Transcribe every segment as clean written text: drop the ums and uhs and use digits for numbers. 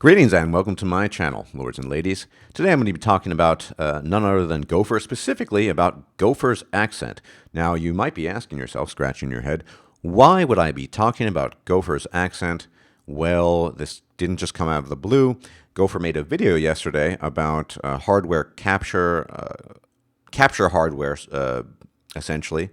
Greetings and welcome to my channel, lords and ladies. Today I'm going to be talking about none other than Gopher, specifically about Gopher's accent. Now you might be asking yourself, scratching your head, why would I be talking about Gopher's accent? Well, this didn't just come out of the blue. Gopher made a video yesterday about hardware capture hardware, essentially.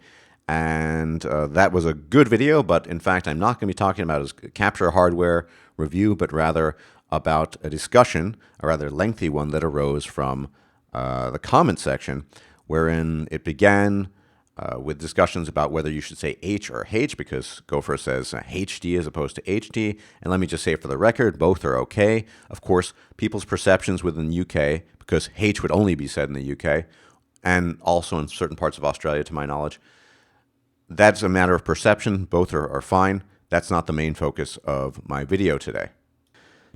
And that was a good video, but in fact, I'm not going to be talking about his capture hardware review, but rather about a discussion, a rather lengthy one, that arose from the comment section, wherein it began with discussions about whether you should say H or H, because Gopher says HD as opposed to HD. And let me just say for the record, both are okay. Of course, people's perceptions within the UK, because H would only be said in the UK, and also in certain parts of Australia, to my knowledge, that's a matter of perception. Both are fine. That's not the main focus of my video today.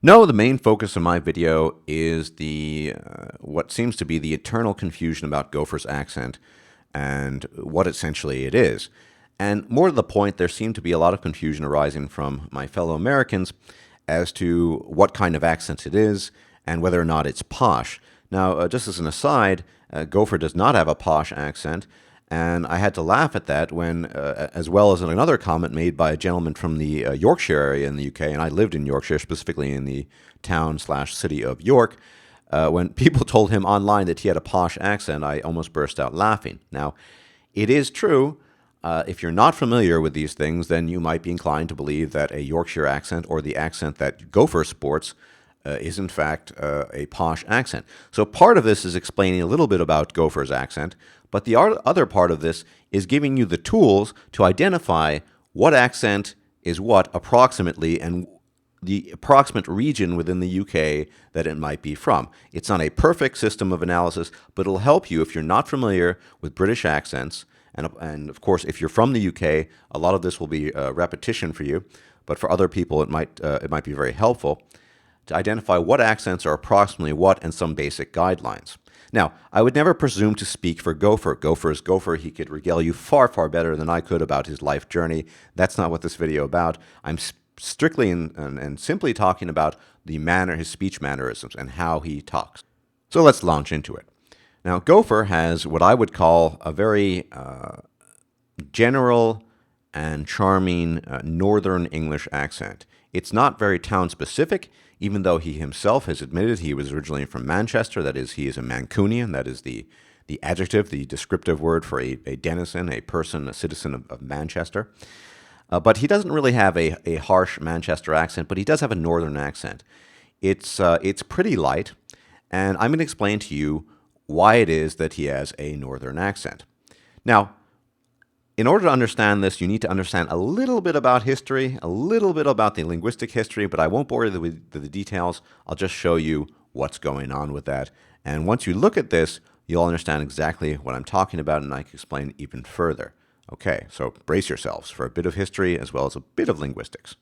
No, the main focus of my video is the what seems to be the eternal confusion about Gopher's accent and what essentially it is. And more to the point, there seemed to be a lot of confusion arising from my fellow Americans as to what kind of accent it is and whether or not it's posh. Now, just as an aside, Gopher does not have a posh accent. And I had to laugh at that when, as well as in another comment made by a gentleman from the Yorkshire area in the UK, and I lived in Yorkshire, specifically in the town/city of York, when people told him online that he had a posh accent, I almost burst out laughing. Now, it is true, if you're not familiar with these things, then you might be inclined to believe that a Yorkshire accent, or the accent that Gopher sports, is in fact a posh accent. So part of this is explaining a little bit about Gopher's accent, but the other part of this is giving you the tools to identify what accent is what approximately and the approximate region within the UK that it might be from. It's not a perfect system of analysis, but it'll help you if you're not familiar with British accents. And of course, if you're from the UK, a lot of this will be repetition for you, but for other people it might be very helpful to identify what accents are approximately what and some basic guidelines. Now, I would never presume to speak for Gopher. Gopher is Gopher. He could regale you far, far better than I could about his life journey. That's not what this video is about. I'm strictly and simply talking about the manner, his speech mannerisms, and how he talks. So let's launch into it. Now, Gopher has what I would call a very general and charming Northern English accent. It's not very town-specific, even though he himself has admitted he was originally from Manchester. That is, he is a Mancunian. That is the adjective, the descriptive word for a denizen, a person, a citizen of Manchester. But he doesn't really have a harsh Manchester accent, but he does have a Northern accent. It's pretty light, and I'm going to explain to you why it is that he has a Northern accent. Now, in order to understand this, you need to understand a little bit about history, a little bit about the linguistic history, but I won't bore you with the details. I'll just show you what's going on with that. And once you look at this, you'll understand exactly what I'm talking about, and I can explain even further. Okay, so brace yourselves for a bit of history as well as a bit of linguistics.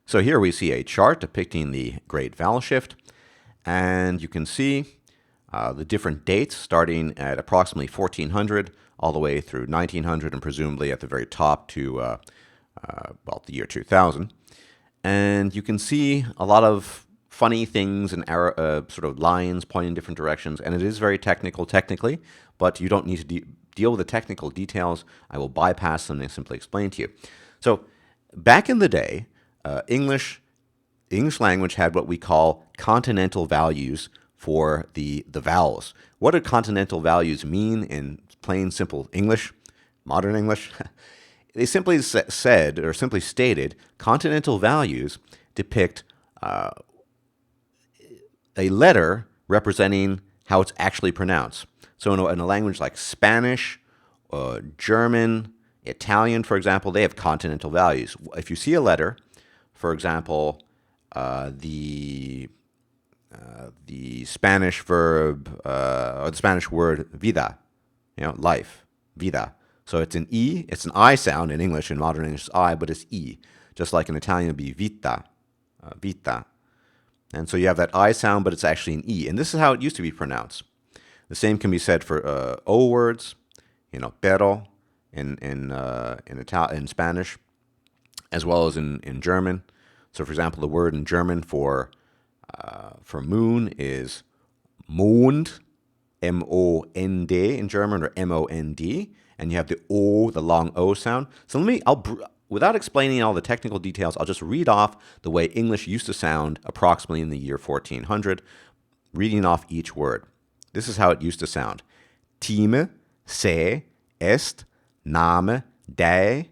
So here we see a chart depicting the Great Vowel Shift, and you can see the different dates starting at approximately 1400 all the way through 1900 and presumably at the very top to, well, the year 2000. And you can see a lot of funny things and sort of lines pointing in different directions, and it is very technically, but you don't need to deal with the technical details. I will bypass them and simply explain to you. So back in the day, English language had what we call continental values for the vowels. What do continental values mean in plain, simple English, modern English? They simply said, or simply stated, continental values depict a letter representing how it's actually pronounced. So in a language like Spanish, German, Italian, for example, they have continental values. If you see a letter, for example, the Spanish verb or the Spanish word vida, life, vida. So it's an E, it's an I sound in English, in modern English it's I, but it's E. Just like in Italian it'd be vita, vita. And so you have that I sound, but it's actually an E. And this is how it used to be pronounced. The same can be said for O words, pero in Spanish, as well as in German. So, for example, the word in German for moon is Mond, M-O-N-D in German, or M-O-N-D, and you have the O, the long O sound. So without explaining all the technical details, I'll just read off the way English used to sound approximately in the year 1400, reading off each word. This is how it used to sound. Time, se, est, name, dag,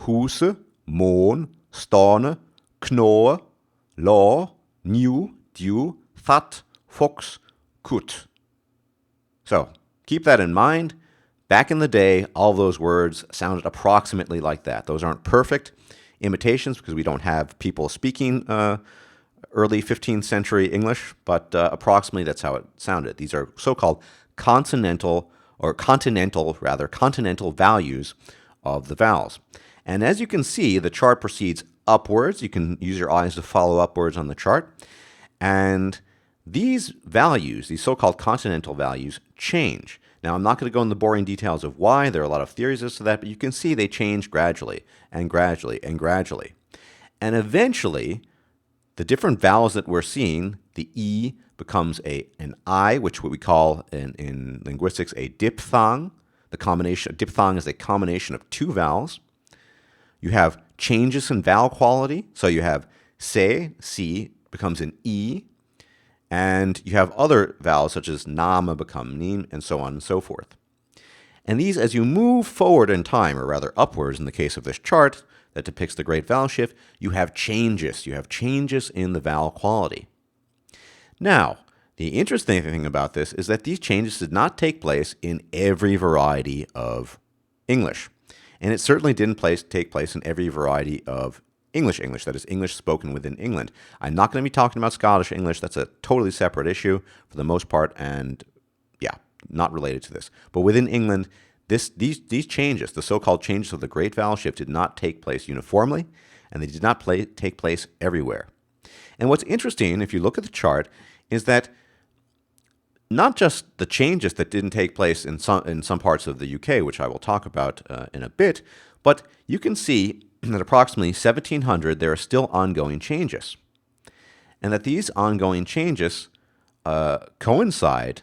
huse, måne, stående, knoe, law, new, dew, that, fox, kut. So keep that in mind. Back in the day, all those words sounded approximately like that. Those aren't perfect imitations because we don't have people speaking early 15th century English, but approximately that's how it sounded. These are so-called continental values of the vowels. And as you can see, the chart proceeds upwards. You can use your eyes to follow upwards on the chart. And these values, these so-called continental values, change. Now, I'm not going to go into the boring details of why. There are a lot of theories as to that, but you can see they change gradually and gradually and gradually. And eventually, the different vowels that we're seeing, the E becomes an I, which what we call in linguistics a diphthong. Diphthong is a combination of two vowels. You have changes in vowel quality. So you have se, C, becomes an E. And you have other vowels such as name become nin, and so on and so forth. And these, as you move forward in time, or rather upwards in the case of this chart that depicts the great vowel shift, you have changes. You have changes in the vowel quality. Now, the interesting thing about this is that these changes did not take place in every variety of English. And it certainly didn't take place in every variety of English, that is English spoken within England. I'm not going to be talking about Scottish English. That's a totally separate issue for the most part, and not related to this. But within England, these changes, the so-called changes of the great vowel shift, did not take place uniformly, and they did not take place everywhere. And what's interesting, if you look at the chart, is that not just the changes that didn't take place in some parts of the UK, which I will talk about in a bit, but you can see that approximately 1700 there are still ongoing changes, and that these ongoing changes coincide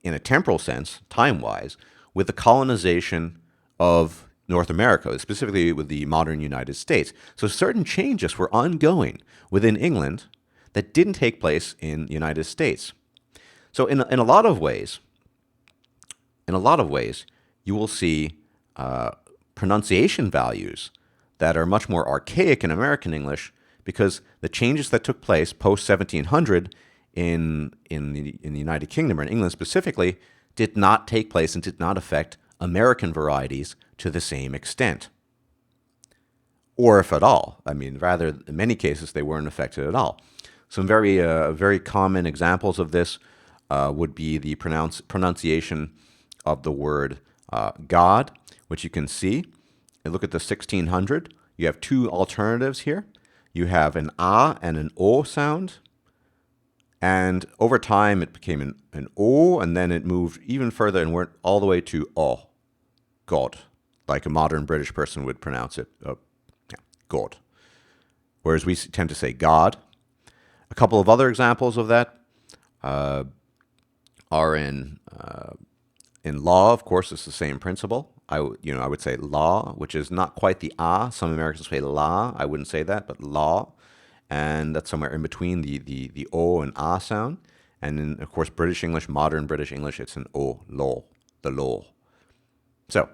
in a temporal sense, time-wise, with the colonization of North America, specifically with the modern United States. So certain changes were ongoing within England that didn't take place in the United States. So in a lot of ways, you will see pronunciation values that are much more archaic in American English because the changes that took place post-1700 in the United Kingdom, or in England specifically, did not take place and did not affect American varieties to the same extent. Or if at all. I mean, rather, in many cases, they weren't affected at all. Some very common examples of this would be the pronunciation of the word God, which you can see. And look at the 1600. You have two alternatives here. You have an A and an O sound. And over time, it became an O, and then it moved even further and went all the way to O, God, like a modern British person would pronounce it, God. Whereas we tend to say God. A couple of other examples of that are in law. Of course, it's the same principle. I would say law, which is not quite the ah. Some Americans say la. I wouldn't say that, but law, and that's somewhere in between the o and ah sound. And in, of course, British English, modern British English, it's an o, law, the law. So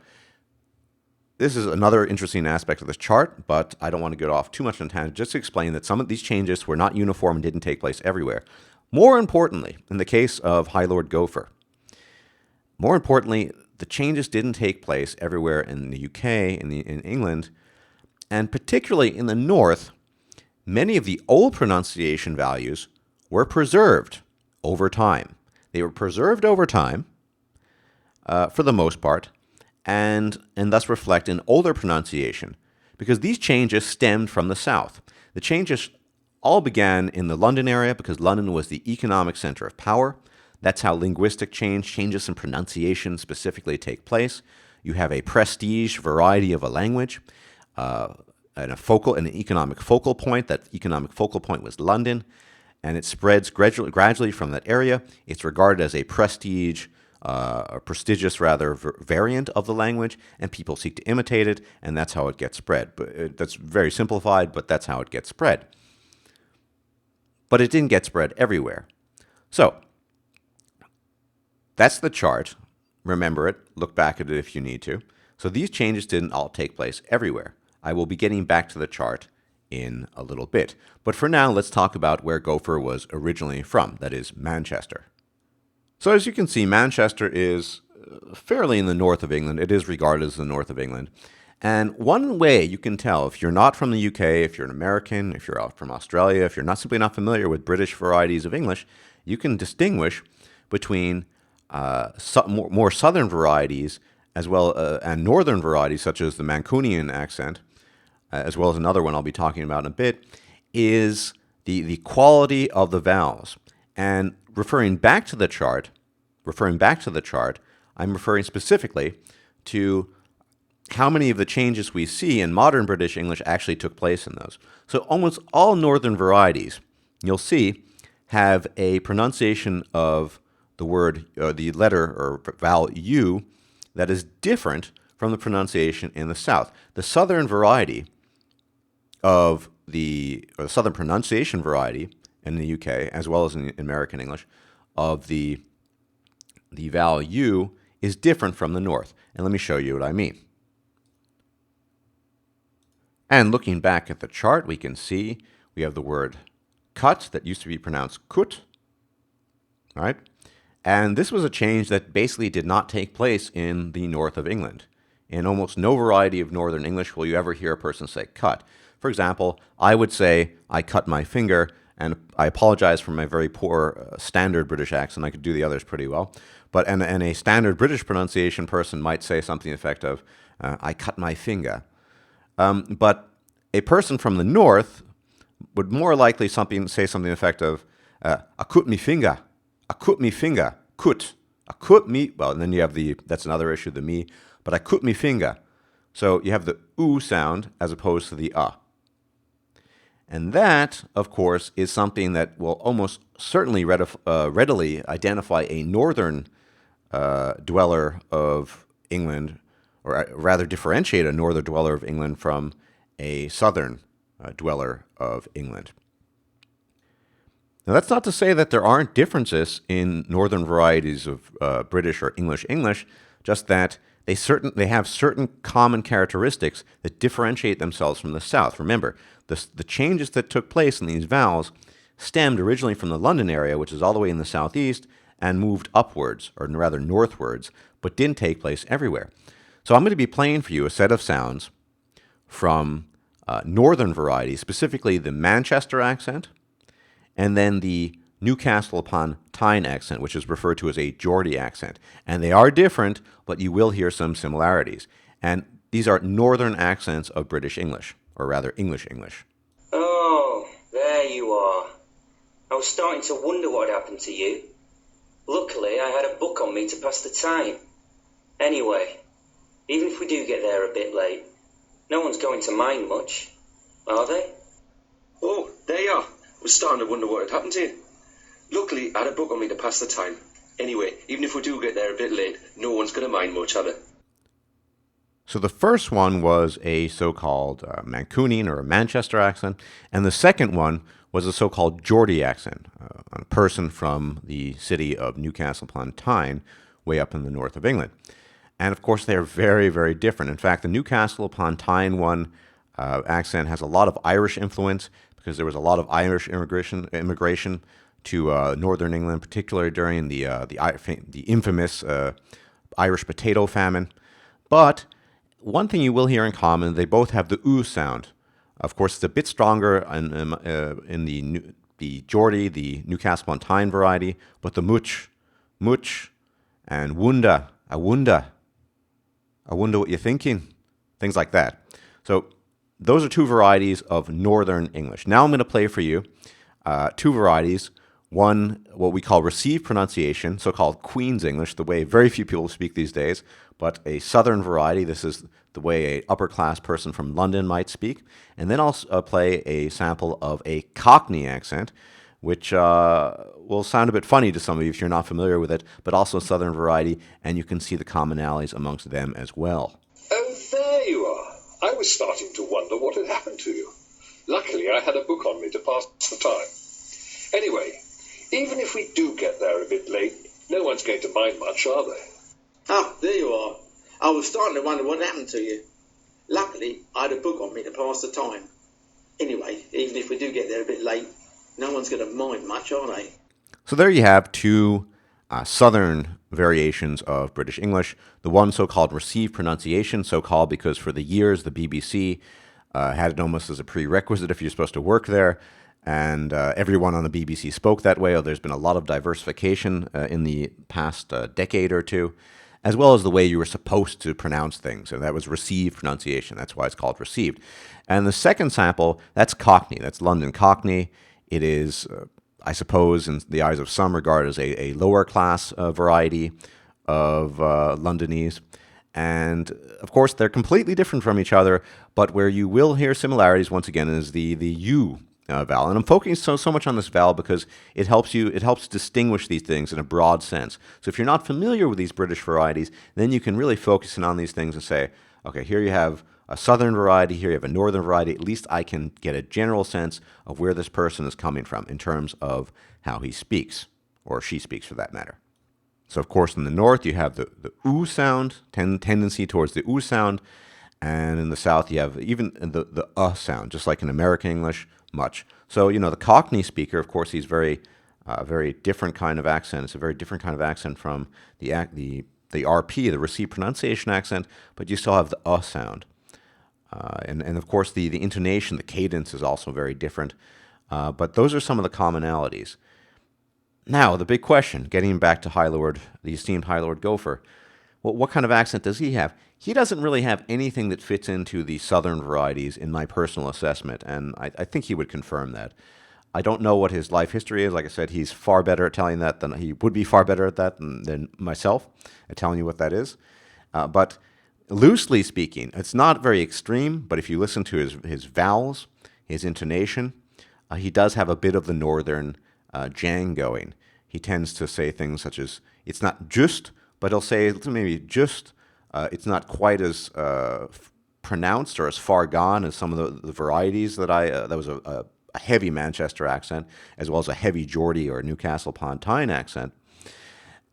this is another interesting aspect of this chart, but I don't want to get off too much on tangent. Just to explain that some of these changes were not uniform and didn't take place everywhere. More importantly, in the case of High Lord Gopher, more importantly, the changes didn't take place everywhere in the UK, in England, and particularly in the North. Many of the old pronunciation values were preserved over time. They were preserved over time, for the most part, and thus reflect an older pronunciation, because these changes stemmed from the South. The changes all began in the London area because London was the economic center of power. That's how linguistic changes in pronunciation specifically take place. You have a prestige variety of a language. an economic focal point. That economic focal point was London, and it spreads gradually from that area. It's regarded as a prestigious variant of the language, and people seek to imitate it, and that's how it gets spread. But that's very simplified, but that's how it gets spread. But it didn't get spread everywhere. So that's the chart. Remember it. Look back at it if you need to. So these changes didn't all take place everywhere. I will be getting back to the chart in a little bit. But for now, let's talk about where Gopher was originally from, that is Manchester. So as you can see, Manchester is fairly in the north of England. It is regarded as the north of England. And one way you can tell if you're not from the UK, if you're an American, if you're out from Australia, if you're simply not familiar with British varieties of English, you can distinguish between more southern varieties as well and northern varieties such as the Mancunian accent, as well as another one I'll be talking about in a bit, is the quality of the vowels. And referring back to the chart, I'm referring specifically to how many of the changes we see in modern British English actually took place in those. So almost all northern varieties, you'll see, have a pronunciation of the word, the letter or vowel U that is different from the pronunciation in the South. The southern variety of the southern pronunciation variety in the UK, as well as in American English, of the vowel U is different from the North. And let me show you what I mean. And looking back at the chart, we can see we have the word cut that used to be pronounced kut. All right? And this was a change that basically did not take place in the north of England. In almost no variety of Northern English will you ever hear a person say cut. For example, I would say, I cut my finger, and I apologize for my very poor standard British accent. I could do the others pretty well. But and a standard British pronunciation person might say something to the effect of, I cut my finger. But a person from the north would more likely say something to the effect of, I cut me finger. I cut me finger. Cut. I cut me. Well, and then you have that's another issue, the me. But I cut me finger. So you have the oo sound as opposed to the And that, of course, is something that will almost certainly readily identify a northern dweller of England, or rather differentiate a northern dweller of England from a southern dweller of England. Now, that's not to say that there aren't differences in northern varieties of British or English, just that they have certain common characteristics that differentiate themselves from the South. Remember, the changes that took place in these vowels stemmed originally from the London area, which is all the way in the southeast, and moved upwards, or rather northwards, but didn't take place everywhere. So I'm going to be playing for you a set of sounds from northern varieties, specifically the Manchester accent, and then the Newcastle upon Tyne accent, which is referred to as a Geordie accent. And they are different, but you will hear some similarities. And these are northern accents of British English, or rather English English. Oh, there you are. I was starting to wonder what had happened to you. Luckily, I had a book on me to pass the time. Anyway, even if we do get there a bit late, no one's going to mind much, are they? Oh, there you are. I was starting to wonder what had happened to you. Luckily, I had a book on me to pass the time. Anyway, even if we do get there a bit late, no one's going to mind much, are they? So the first one was a so-called Mancunian or a Manchester accent, and the second one was a so-called Geordie accent, a person from the city of Newcastle upon Tyne, way up in the north of England. And of course, they're very, very different. In fact, the Newcastle upon Tyne one accent has a lot of Irish influence because there was a lot of Irish immigration to northern England, particularly during the infamous Irish potato famine. But one thing you will hear in common, they both have the oo sound. Of course, it's a bit stronger in the Geordie, the Newcastle upon Tyne variety, but the much, and wunda, I wonder what you're thinking, things like that. So those are two varieties of northern English. Now I'm going to play for you two varieties One, what we call received pronunciation, so-called Queen's English, the way very few people speak these days, but a Southern variety. This is the way a upper-class person from London might speak. And then I'll play a sample of a Cockney accent, which will sound a bit funny to some of you if you're not familiar with it, but also a Southern variety, and you can see the commonalities amongst them as well. Oh, there you are. I was starting to wonder what had happened to you. Luckily, I had a book on me to pass the time. Anyway, even if we do get there a bit late, no one's going to mind much, are they? Ah, there you are. I was starting to wonder what happened to you. Luckily, I had a book on me to pass the time. Anyway, even if we do get there a bit late, no one's going to mind much, are they? So there you have two Southern variations of British English. The one so-called received pronunciation, so-called because for the years the BBC had it almost as a prerequisite if you're supposed to work there. And everyone on the BBC spoke that way. There's been a lot of diversification in the past decade or two, as well as the way you were supposed to pronounce things. And that was received pronunciation. That's why it's called received. And the second sample, that's Cockney. That's London Cockney. It is, I suppose, in the eyes of some, regarded as a lower class variety of Londonese. And, of course, they're completely different from each other. But where you will hear similarities, once again, is the U vowel. And I'm focusing so much on this vowel because it helps distinguish these things in a broad sense. So if you're not familiar with these British varieties, then you can really focus in on these things and say, okay, here you have a Southern variety, here you have a Northern variety. At least I can get a general sense of where this person is coming from in terms of how he speaks, or she speaks for that matter. So of course in the North you have the oo sound, tendency towards the oo sound, and in the South you have even the sound, just like in American English. Much. So, the Cockney speaker, of course, he's very different kind of accent. It's a very different kind of accent from the RP, the received pronunciation accent, but you still have the sound. And of course, the intonation, the cadence is also very different. But those are some of the commonalities. Now, the big question, getting back to High Lord, the esteemed High Lord Gopher, well, what kind of accent does he have? He doesn't really have anything that fits into the Southern varieties in my personal assessment, and I think he would confirm that. I don't know what his life history is. Like I said, he's far better at telling that than he would be far better at that than myself at telling you what that is. But loosely speaking, it's not very extreme, but if you listen to his vowels, his intonation, he does have a bit of the Northern jang going. He tends to say things such as, it's not just, but he'll say maybe just. It's not quite as pronounced or as far gone as some of the varieties that that was a heavy Manchester accent, as well as a heavy Geordie or Newcastle upon Tyne accent.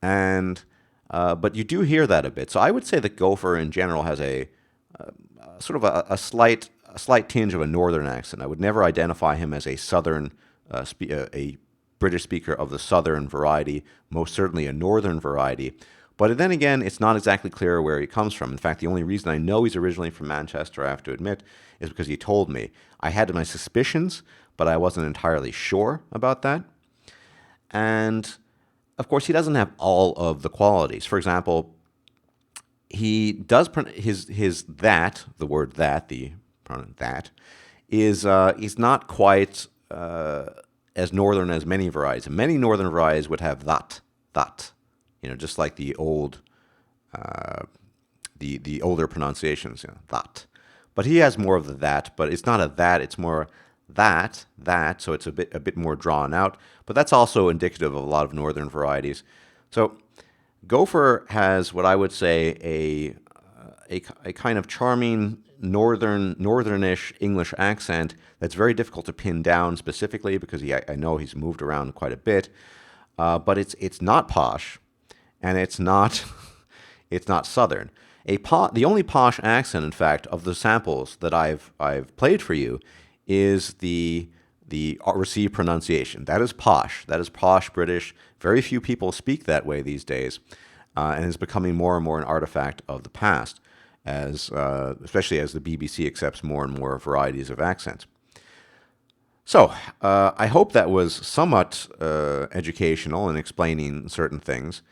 And but you do hear that a bit. So I would say that Gopher in general has a sort of a slight tinge of a Northern accent. I would never identify him as a Southern a British speaker of the Southern variety, most certainly a Northern variety. But then again, it's not exactly clear where he comes from. In fact, the only reason I know he's originally from Manchester, I have to admit, is because he told me. I had my suspicions, but I wasn't entirely sure about that. And, of course, he doesn't have all of the qualities. For example, he does his that, the word that, the pronoun that, is not quite as Northern as many varieties. Many Northern varieties would have that. Just like the old, the older pronunciations, that. But he has more of the that, but it's not a that, it's more that, so it's a bit more drawn out. But that's also indicative of a lot of Northern varieties. So Gopher has what I would say a kind of charming Northernish English accent that's very difficult to pin down specifically because I know he's moved around quite a bit. But it's not posh. And it's not Southern. The only posh accent, in fact, of the samples that I've played for you is the received pronunciation. That is posh. That is posh British. Very few people speak that way these days, and is becoming more and more an artifact of the past, especially as the BBC accepts more and more varieties of accents. So I hope that was somewhat educational in explaining certain things.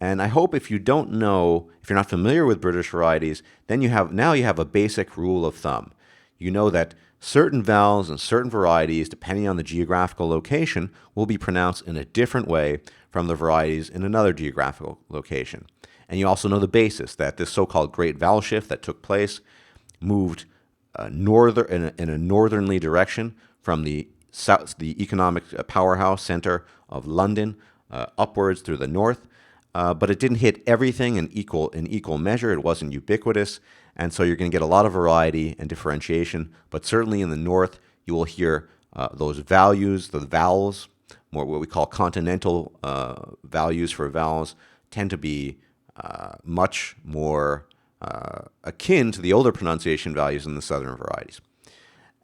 And I hope if you're not familiar with British varieties, then you have a basic rule of thumb. You know that certain vowels and certain varieties, depending on the geographical location, will be pronounced in a different way from the varieties in another geographical location. And you also know the basis that this so-called great vowel shift that took place moved in a northerly direction from the south, the economic powerhouse center of London, upwards through the north. But it didn't hit everything in equal measure. It wasn't ubiquitous. And so you're going to get a lot of variety and differentiation. But certainly in the north, you will hear those values, the vowels, more what we call continental values for vowels, tend to be much more akin to the older pronunciation values in the southern varieties.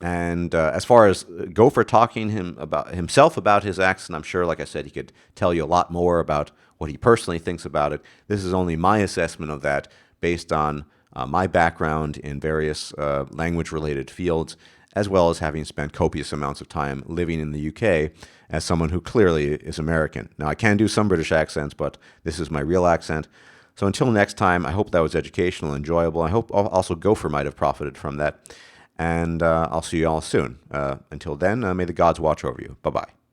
And as far as Gopher talking himself about his accent, I'm sure, like I said, he could tell you a lot more about what he personally thinks about it. This is only my assessment of that based on my background in various language-related fields, as well as having spent copious amounts of time living in the UK as someone who clearly is American. Now, I can do some British accents, but this is my real accent. So until next time, I hope that was educational and enjoyable. I hope also Gopher might have profited from that. And I'll see you all soon. Until then, may the gods watch over you. Bye-bye.